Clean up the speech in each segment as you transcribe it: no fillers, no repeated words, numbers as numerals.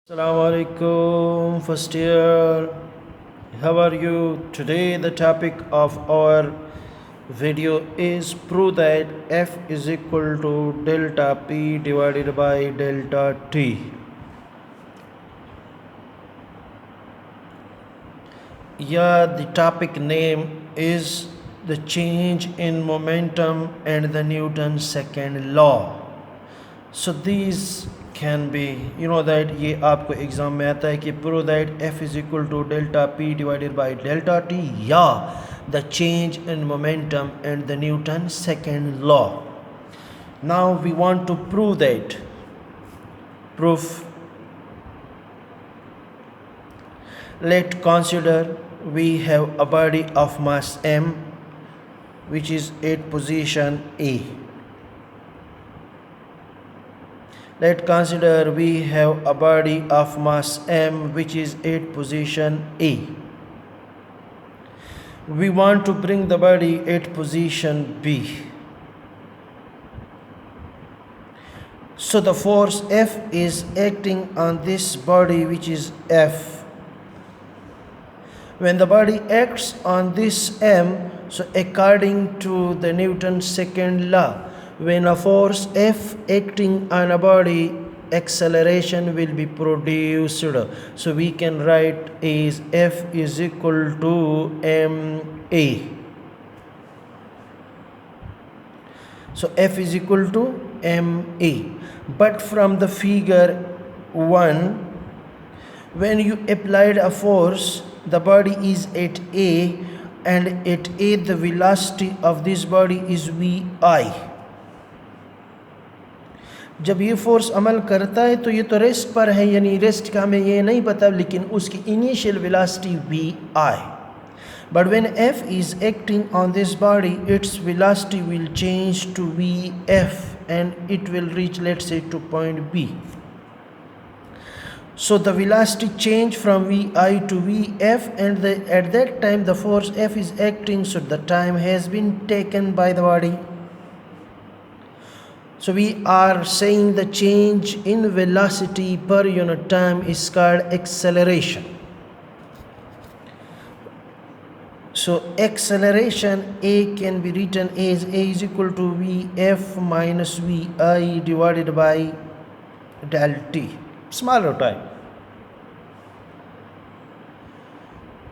Assalamu alaikum, first year. How are you? Today the topic of our video is prove that F is equal to delta P divided by delta T. Yeah, the topic name is the change in momentum and the Newton's second law. So these can be, that ये आपको exam में आता है कि prove that F is equal to delta P divided by delta T या the change in momentum and the Newton's second law. Now we want to prove that. Proof. Let's consider we have a body of mass m which is at position A. Let's consider we have a body of mass m which is at position A. We want to bring the body at position B. So the force F is acting on this body which is F. When the body acts on this M, so according to the Newton's second law, when a force F acting on a body, acceleration will be produced. So we can write as F is equal to ma. So F is equal to ma. But from the figure 1, when you applied a force, the body is at A, and at A the velocity of this body is vi. जब ये force अमल करता है तो ये तो rest पर है, यानी रेस्ट का हमें ये नहीं पता, लेकिन उसकी initial velocity vi. But when F is acting on this body, its velocity will change to vf and it will reach, let's say, to point B. So the velocity change from vi to vf, and at that time the force F is acting, so the time has been taken by the body. So we are saying the change in velocity per unit time is called acceleration. So acceleration A can be written as A is equal to vf minus vi divided by del t, smaller time.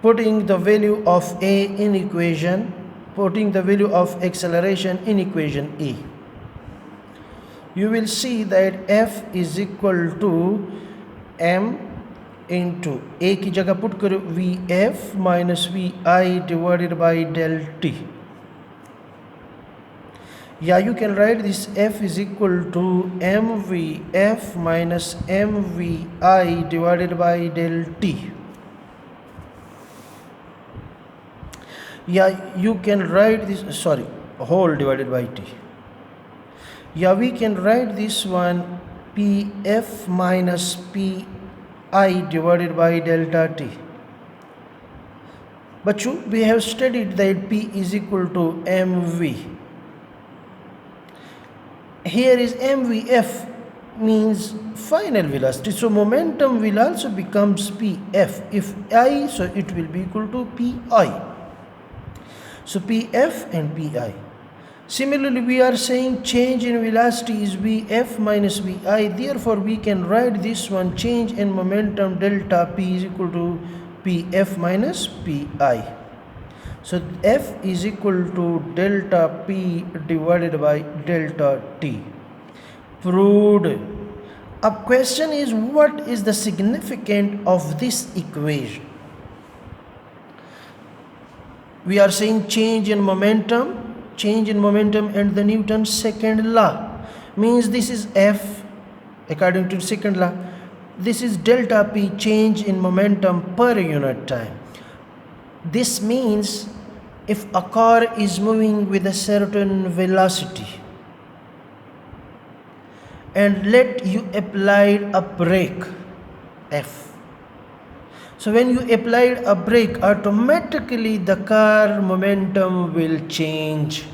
Putting the value of A in equation, putting the value of acceleration in equation A, you will see that F is equal to m into A की जगह put करो vf minus vi divided by del t. Yeah, you can write this F is equal to mvf minus mvi divided by del t. Yeah, you can write this, whole divided by t. Yeah, we can write this one pf minus pi divided by delta t. But we have studied that P is equal to mv. Here is mvf means final velocity, so momentum will also becomes pf. If I, so it will be equal to pi. So pf and pi. Similarly, we are saying change in velocity is vf minus vi. Therefore, we can write this one change in momentum delta P is equal to pf minus pi. So F is equal to delta P divided by delta T. Proved. A question is, what is the significance of this equation? We are saying change in momentum and the Newton's second law means this is F according to second law. This is delta P, change in momentum per unit time. This means if a car is moving with a certain velocity and let you apply a brake F. So when you applied a brake, automatically the car momentum will change.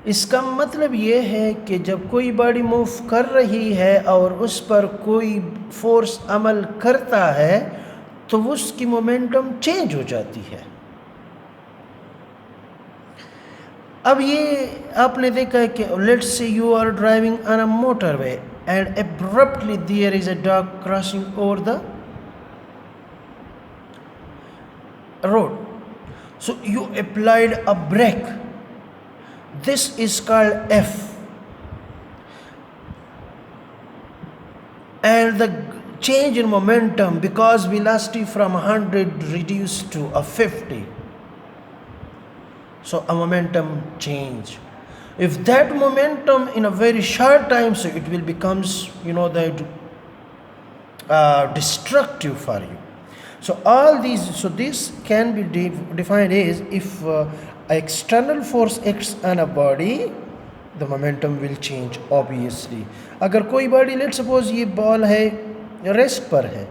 इसका मतलब ये है कि जब कोई body move कर रही है और उस पर कोई फोर्स अमल करता है तो उसकी मोमेंटम चेंज हो जाती है। अब ये आपने देखा है कि let's say you are driving on a motorway and abruptly there is a dog crossing over the road, so you applied a brake, this is called F, and the change in momentum because velocity from 100 reduced to a 50, so a momentum change. If that momentum in a very short time, so it will becomes that destructive for you. So all these, so this can be defined as if external force acts on a body, the momentum will change obviously. अगर कोई body let suppose ये ball है rest पर है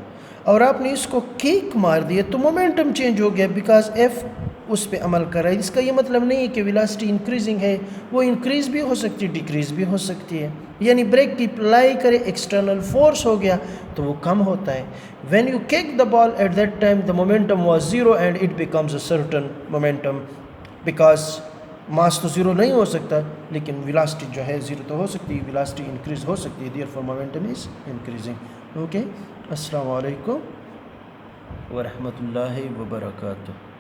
और आपने इसको kick मार दिया तो मोमेंटम चेंज हो गया बिकॉज एफ उस पर अमल कर रहा है। इसका ये मतलब नहीं है कि वेलोसिटी इंक्रीजिंग है, वो इंक्रीज भी हो सकती है, डिक्रीज भी हो सकती है। यानी ब्रेक की अप्लाई करे, एक्सटर्नल फोर्स हो गया तो वो कम होता है। When you kick the ball at that time the momentum was zero and it becomes a certain momentum because mass तो ज़ीरो नहीं हो सकता लेकिन वेलोसिटी जो है ज़ीरो तो हो सकती है, वेलोसिटी इंक्रीज हो सकती है, therefore momentum is increasing. Okay, अस्सलाम वालेकुम व रहमतुल्लाहि व बरकातुहू।